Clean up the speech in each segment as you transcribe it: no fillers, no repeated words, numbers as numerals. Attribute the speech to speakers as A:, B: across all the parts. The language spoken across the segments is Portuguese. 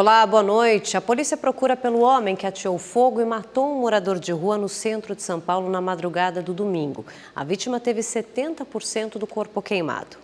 A: Olá, boa noite. A polícia procura pelo homem que ateou fogo e matou um morador de rua no centro de São Paulo na madrugada do domingo. A vítima teve 70% do corpo queimado.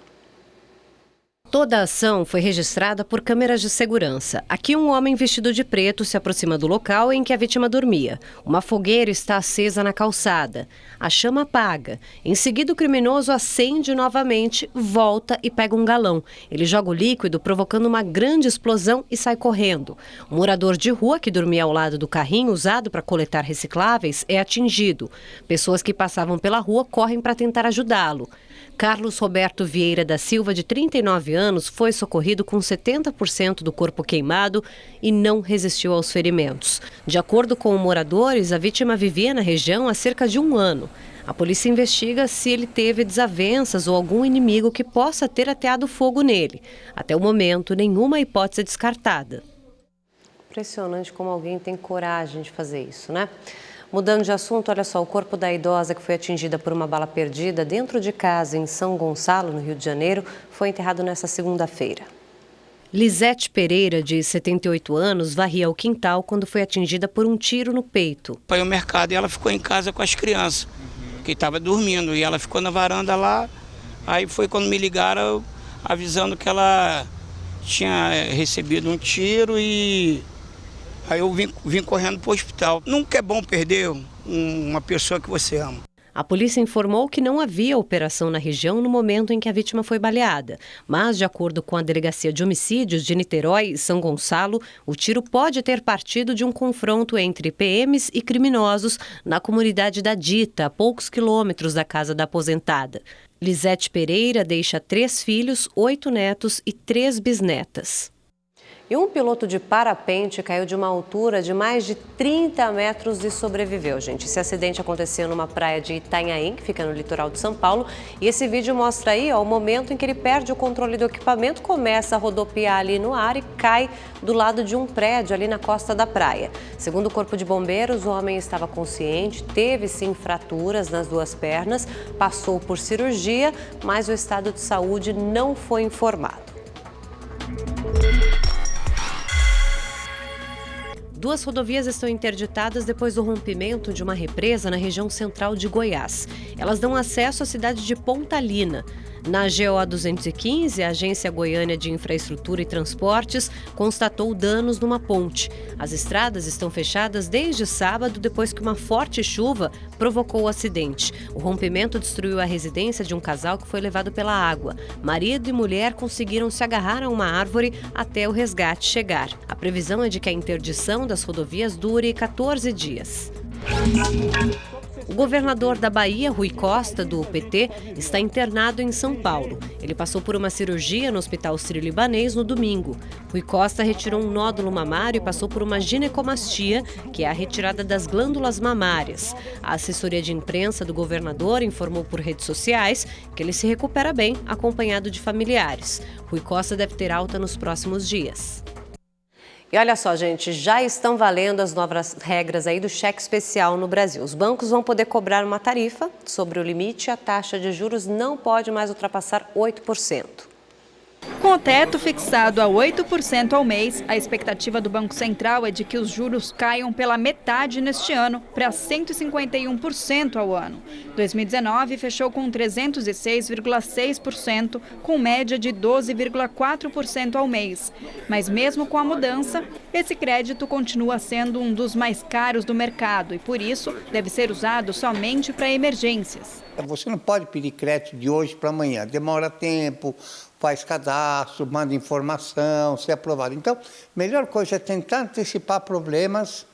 A: Toda a ação foi registrada por câmeras de segurança. Aqui um homem vestido de preto se aproxima do local em que a vítima dormia. Uma fogueira está acesa na calçada. A chama apaga. Em seguida, o criminoso acende novamente, volta e pega um galão. Ele joga o líquido, provocando uma grande explosão e sai correndo. O morador de rua, que dormia ao lado do carrinho usado para coletar recicláveis, é atingido. Pessoas que passavam pela rua correm para tentar ajudá-lo. Carlos Roberto Vieira da Silva, de 39 anos, foi socorrido com 70% do corpo queimado e não resistiu aos ferimentos. De acordo com moradores, a vítima vivia na região há cerca de um ano. A polícia investiga se ele teve desavenças ou algum inimigo que possa ter ateado fogo nele. Até o momento, nenhuma hipótese é descartada. Impressionante como alguém tem coragem de fazer isso, né? Mudando de assunto, olha só, o corpo da idosa que foi atingida por uma bala perdida dentro de casa em São Gonçalo, no Rio de Janeiro, foi enterrado nesta segunda-feira. Lisete Pereira, de 78 anos, varria o quintal quando foi atingida por um tiro no peito.
B: Foi ao mercado e ela ficou em casa com as crianças, que estavam dormindo, e ela ficou na varanda lá. Aí foi quando me ligaram avisando que ela tinha recebido um tiro e... Aí eu vim correndo para o hospital. Nunca é bom perder uma pessoa que você ama.
A: A polícia informou que não havia operação na região no momento em que a vítima foi baleada. Mas, de acordo com a Delegacia de Homicídios de Niterói e São Gonçalo, o tiro pode ter partido de um confronto entre PMs e criminosos na comunidade da Dita, a poucos quilômetros da casa da aposentada. Lisete Pereira deixa 3 filhos, 8 netos e 3 bisnetas. E um piloto de parapente caiu de uma altura de mais de 30 metros e sobreviveu, gente. Esse acidente aconteceu numa praia de Itanhaém, que fica no litoral de São Paulo. E esse vídeo mostra aí o momento em que ele perde o controle do equipamento, começa a rodopiar ali no ar e cai do lado de um prédio ali na costa da praia. Segundo o Corpo de Bombeiros, o homem estava consciente, teve sim fraturas nas 2 pernas, passou por cirurgia, mas o estado de saúde não foi informado. 2 rodovias estão interditadas depois do rompimento de uma represa na região central de Goiás. Elas dão acesso à cidade de Pontalina. Na GO 215, a Agência Goiânia de Infraestrutura e Transportes constatou danos numa ponte. As estradas estão fechadas desde sábado, depois que uma forte chuva provocou o acidente. O rompimento destruiu a residência de um casal que foi levado pela água. Marido e mulher conseguiram se agarrar a uma árvore até o resgate chegar. A previsão é de que a interdição das rodovias dure 14 dias. O governador da Bahia, Rui Costa, do PT, está internado em São Paulo. Ele passou por uma cirurgia no Hospital Sírio-Libanês no domingo. Rui Costa retirou um nódulo mamário e passou por uma ginecomastia, que é a retirada das glândulas mamárias. A assessoria de imprensa do governador informou por redes sociais que ele se recupera bem, acompanhado de familiares. Rui Costa deve ter alta nos próximos dias. E olha só, gente, já estão valendo as novas regras aí do cheque especial no Brasil. Os bancos vão poder cobrar uma tarifa sobre o limite e a taxa de juros não pode mais ultrapassar 8%.
C: Com o teto fixado a 8% ao mês, a expectativa do Banco Central é de que os juros caiam pela metade neste ano, para 151% ao ano. 2019 fechou com 306,6%, com média de 12,4% ao mês. Mas mesmo com a mudança, esse crédito continua sendo um dos mais caros do mercado e, por isso, deve ser usado somente para emergências.
D: Você não pode pedir crédito de hoje para amanhã, demora tempo, faz cadastro, manda informação, ser aprovado. Então, a melhor coisa é tentar antecipar problemas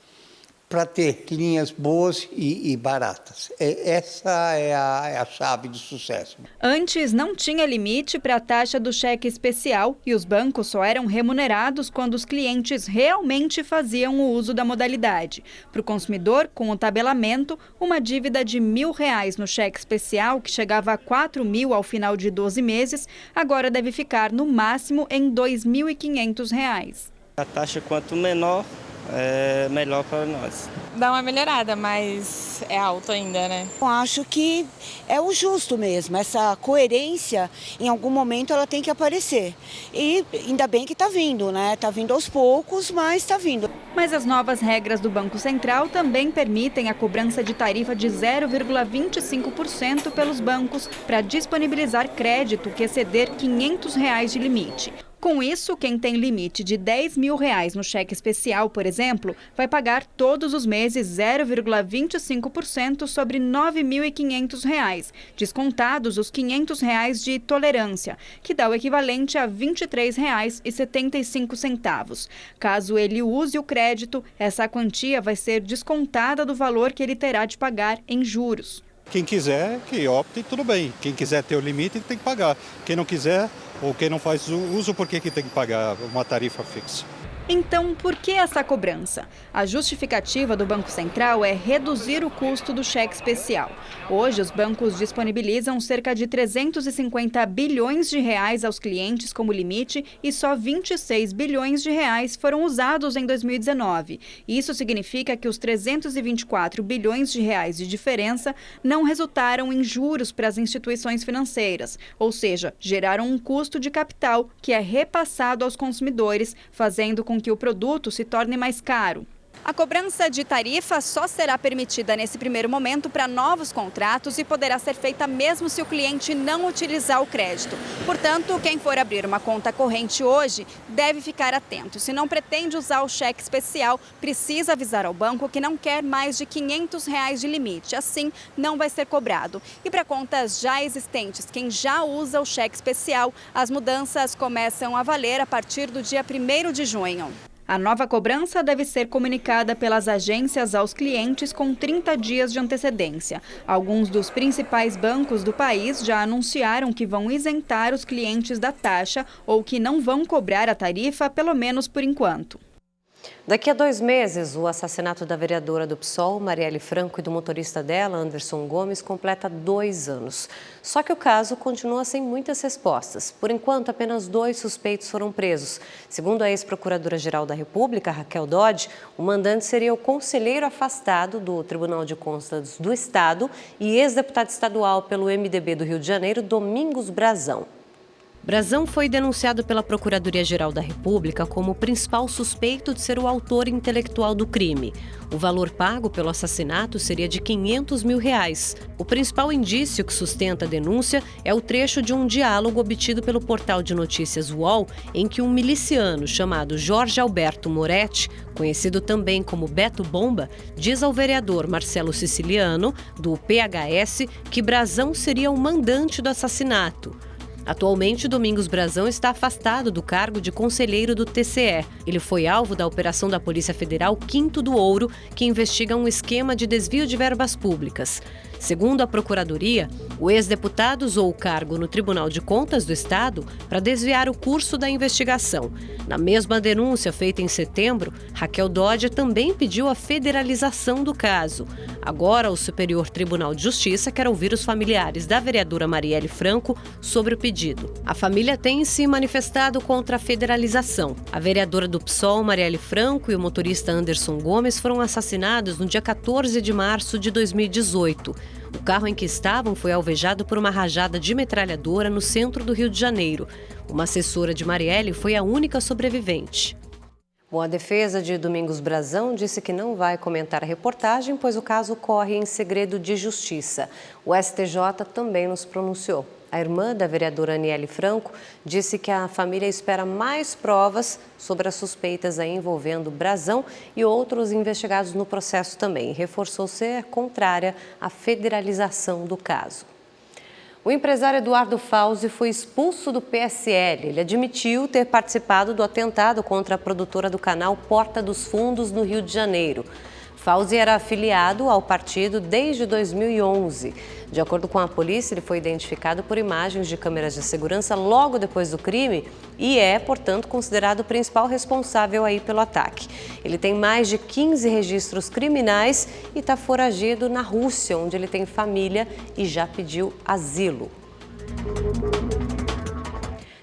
D: para ter linhas boas e baratas. Essa é a chave do sucesso.
C: Antes não tinha limite para a taxa do cheque especial e os bancos só eram remunerados quando os clientes realmente faziam o uso da modalidade. Para o consumidor, com o tabelamento, uma dívida de R$1.000 no cheque especial, que chegava a R$4.000 ao final de 12 meses, agora deve ficar no máximo em R$2.500.
E: A taxa quanto menor, é melhor para nós.
F: Dá uma melhorada, mas é alto ainda, né?
G: Eu acho que é o justo mesmo, essa coerência, em algum momento ela tem que aparecer. E ainda bem que está vindo, né? Está vindo aos poucos, mas está vindo.
C: Mas as novas regras do Banco Central também permitem a cobrança de tarifa de 0,25% pelos bancos para disponibilizar crédito que exceder R$ 500 de limite. Com isso, quem tem limite de R$ 10 mil no cheque especial, por exemplo, vai pagar todos os meses 0,25% sobre R$ 9.500, descontados os R$ 500 de tolerância, que dá o equivalente a R$ 23,75. Caso ele use o crédito, essa quantia vai ser descontada do valor que ele terá de pagar em juros.
H: Quem quiser, que opte, tudo bem. Quem quiser ter o limite, tem que pagar. Quem não quiser, ou quem não faz uso, por que tem que pagar uma tarifa fixa?
C: Então, por que essa cobrança? A justificativa do Banco Central é reduzir o custo do cheque especial. Hoje, os bancos disponibilizam cerca de 350 bilhões de reais aos clientes como limite e só 26 bilhões de reais foram usados em 2019. Isso significa que os 324 bilhões de reais de diferença não resultaram em juros para as instituições financeiras, ou seja, geraram um custo de capital que é repassado aos consumidores, fazendo com que o produto se torne mais caro. A cobrança de tarifa só será permitida nesse primeiro momento para novos contratos e poderá ser feita mesmo se o cliente não utilizar o crédito. Portanto, quem for abrir uma conta corrente hoje deve ficar atento. Se não pretende usar o cheque especial, precisa avisar ao banco que não quer mais de R$ 500 de limite. Assim, não vai ser cobrado. E para contas já existentes, quem já usa o cheque especial, as mudanças começam a valer a partir do dia 1º de junho. A nova cobrança deve ser comunicada pelas agências aos clientes com 30 dias de antecedência. Alguns dos principais bancos do país já anunciaram que vão isentar os clientes da taxa ou que não vão cobrar a tarifa, pelo menos por enquanto.
A: Daqui a 2 meses, o assassinato da vereadora do PSOL, Marielle Franco, e do motorista dela, Anderson Gomes, completa 2 anos. Só que o caso continua sem muitas respostas. Por enquanto, apenas 2 suspeitos foram presos. Segundo a ex-procuradora-geral da República, Raquel Dodge, o mandante seria o conselheiro afastado do Tribunal de Contas do Estado e ex-deputado estadual pelo MDB do Rio de Janeiro, Domingos Brazão. Brazão foi denunciado pela Procuradoria-Geral da República como o principal suspeito de ser o autor intelectual do crime. O valor pago pelo assassinato seria de R$ 500 mil. O principal indício que sustenta a denúncia é o trecho de um diálogo obtido pelo portal de notícias UOL, em que um miliciano chamado Jorge Alberto Moretti, conhecido também como Beto Bomba, diz ao vereador Marcelo Siciliano, do PHS, que Brazão seria o mandante do assassinato. Atualmente, Domingos Brazão está afastado do cargo de conselheiro do TCE. Ele foi alvo da operação da Polícia Federal Quinto do Ouro, que investiga um esquema de desvio de verbas públicas. Segundo a Procuradoria, o ex-deputado usou o cargo no Tribunal de Contas do Estado para desviar o curso da investigação. Na mesma denúncia feita em setembro, Raquel Dodge também pediu a federalização do caso. Agora, o Superior Tribunal de Justiça quer ouvir os familiares da vereadora Marielle Franco sobre o pedido. A família tem se manifestado contra a federalização. A vereadora do PSOL, Marielle Franco, e o motorista Anderson Gomes foram assassinados no dia 14 de março de 2018. O carro em que estavam foi alvejado por uma rajada de metralhadora no centro do Rio de Janeiro. Uma assessora de Marielle foi a única sobrevivente. Bom, a defesa de Domingos Brazão disse que não vai comentar a reportagem, pois o caso corre em segredo de justiça. O STJ também nos pronunciou. A irmã da vereadora Aniele Franco disse que a família espera mais provas sobre as suspeitas aí envolvendo Brazão e outros investigados no processo também. Reforçou ser contrária à federalização do caso. O empresário Eduardo Fauzi foi expulso do PSL. Ele admitiu ter participado do atentado contra a produtora do canal Porta dos Fundos, no Rio de Janeiro. Fauzi era afiliado ao partido desde 2011. De acordo com a polícia, ele foi identificado por imagens de câmeras de segurança logo depois do crime e é, portanto, considerado o principal responsável aí pelo ataque. Ele tem mais de 15 registros criminais e está foragido na Rússia, onde ele tem família e já pediu asilo.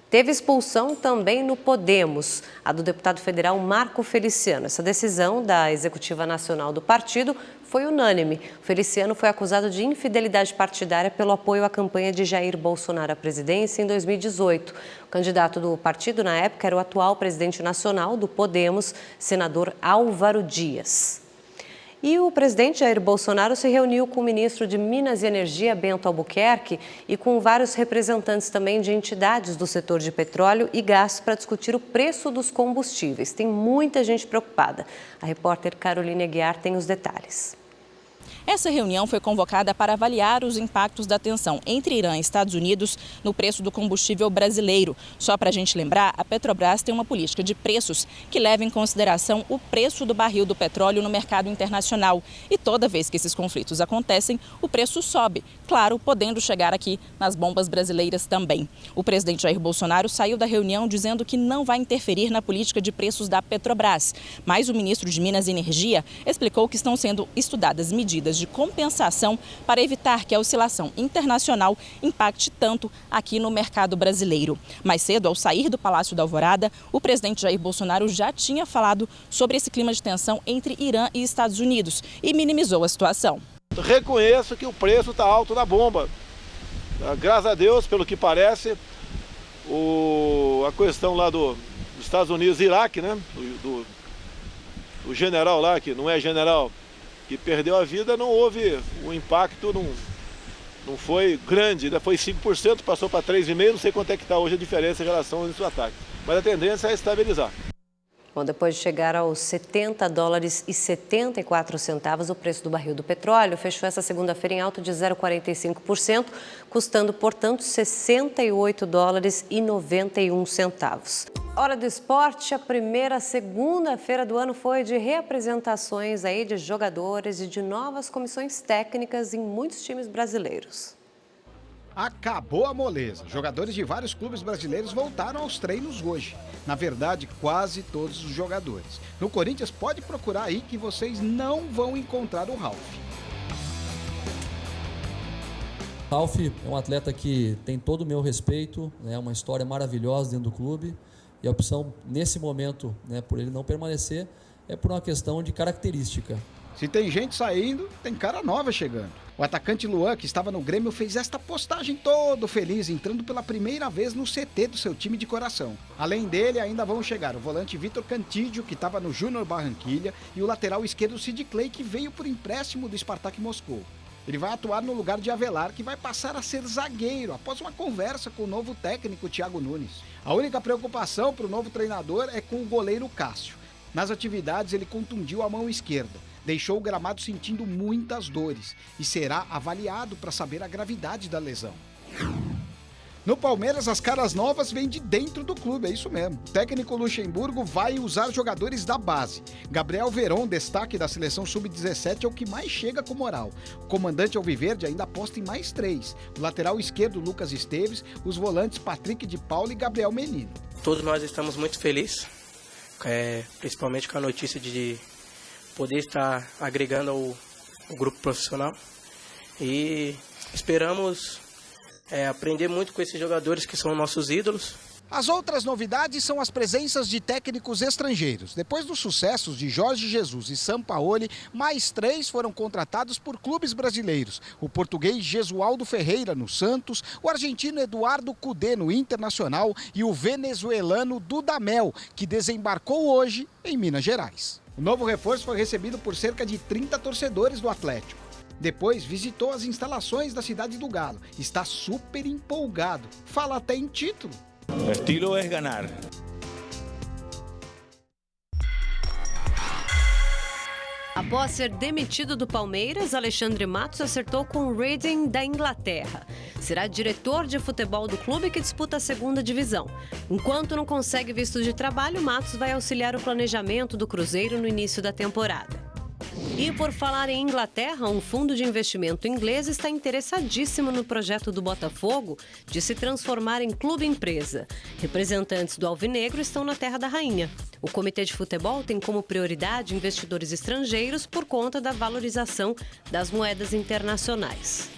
A: Teve expulsão também no Podemos, a do deputado federal Marco Feliciano. Essa decisão da Executiva Nacional do partido foi unânime. O Feliciano foi acusado de infidelidade partidária pelo apoio à campanha de Jair Bolsonaro à presidência em 2018. O candidato do partido na época era o atual presidente nacional do Podemos, senador Álvaro Dias. E o presidente Jair Bolsonaro se reuniu com o ministro de Minas e Energia, Bento Albuquerque, e com vários representantes também de entidades do setor de petróleo e gás para discutir o preço dos combustíveis. Tem muita gente preocupada. A repórter Carolina Aguiar tem os detalhes.
I: Essa reunião foi convocada para avaliar os impactos da tensão entre Irã e Estados Unidos no preço do combustível brasileiro. Só para a gente lembrar, a Petrobras tem uma política de preços que leva em consideração o preço do barril do petróleo no mercado internacional. E toda vez que esses conflitos acontecem, o preço sobe, claro, podendo chegar aqui nas bombas brasileiras também. O presidente Jair Bolsonaro saiu da reunião dizendo que não vai interferir na política de preços da Petrobras. Mas o ministro de Minas e Energia explicou que estão sendo estudadas medidas de compensação para evitar que a oscilação internacional impacte tanto aqui no mercado brasileiro. Mais cedo, ao sair do Palácio da Alvorada, o presidente Jair Bolsonaro já tinha falado sobre esse clima de tensão entre Irã e Estados Unidos e minimizou a situação.
J: Reconheço que o preço está alto da bomba. Graças a Deus, pelo que parece, a questão lá dos Estados Unidos e Iraque, né? O general lá, que não é general, que perdeu a vida, não houve, o impacto não foi grande, né? Foi 5%, passou para 3,5%, não sei quanto é que está hoje a diferença em relação a esse ataque. Mas a tendência é estabilizar.
A: Bom, depois de chegar aos $70,74, o preço do barril do petróleo fechou essa segunda-feira em alta de 0,45%, custando, portanto, $68,91. Hora do esporte, a primeira segunda-feira do ano foi de reapresentações aí de jogadores e de novas comissões técnicas em muitos times brasileiros.
K: Acabou a moleza. Jogadores de vários clubes brasileiros voltaram aos treinos hoje. Na verdade, quase todos os jogadores. No Corinthians, pode procurar aí que vocês não vão encontrar o Ralf.
L: Ralf é um atleta que tem todo o meu respeito, é uma história maravilhosa dentro do clube. E a opção, nesse momento, por ele não permanecer, é por uma questão de característica.
K: Se tem gente saindo, tem cara nova chegando. O atacante Luan, que estava no Grêmio, fez esta postagem todo feliz, entrando pela primeira vez no CT do seu time de coração. Além dele, ainda vão chegar o volante Vitor Cantídio, que estava no Júnior Barranquilha, e o lateral esquerdo Sid Clay, que veio por empréstimo do Spartak Moscou. Ele vai atuar no lugar de Avelar, que vai passar a ser zagueiro, após uma conversa com o novo técnico Thiago Nunes. A única preocupação para o novo treinador é com o goleiro Cássio. Nas atividades, ele contundiu a mão esquerda, deixou o gramado sentindo muitas dores e será avaliado para saber a gravidade da lesão. No Palmeiras, as caras novas vêm de dentro do clube, é isso mesmo. O técnico Luxemburgo vai usar jogadores da base. Gabriel Veron, destaque da seleção sub-17, é o que mais chega com moral. O comandante alviverde ainda aposta em mais 3. O lateral esquerdo, Lucas Esteves, os volantes Patrick de Paula e Gabriel Menino.
E: Todos nós estamos muito felizes, principalmente com a notícia de poder estar agregando ao grupo profissional. E esperamos aprender muito com esses jogadores que são nossos ídolos.
K: As outras novidades são as presenças de técnicos estrangeiros. Depois dos sucessos de Jorge Jesus e Sampaoli, mais 3 foram contratados por clubes brasileiros. O português Jesualdo Ferreira no Santos, o argentino Eduardo Cudê no Internacional e o venezuelano Dudamel, que desembarcou hoje em Minas Gerais. O novo reforço foi recebido por cerca de 30 torcedores do Atlético. Depois visitou as instalações da Cidade do Galo. Está super empolgado. Fala até em título.
M: O estilo é ganhar.
A: Após ser demitido do Palmeiras, Alexandre Matos acertou com o Reading da Inglaterra. Será diretor de futebol do clube que disputa a segunda divisão. Enquanto não consegue visto de trabalho, Matos vai auxiliar o planejamento do Cruzeiro no início da temporada. E por falar em Inglaterra, um fundo de investimento inglês está interessadíssimo no projeto do Botafogo de se transformar em clube-empresa. Representantes do Alvinegro estão na Terra da Rainha. O comitê de futebol tem como prioridade investidores estrangeiros por conta da valorização das moedas internacionais.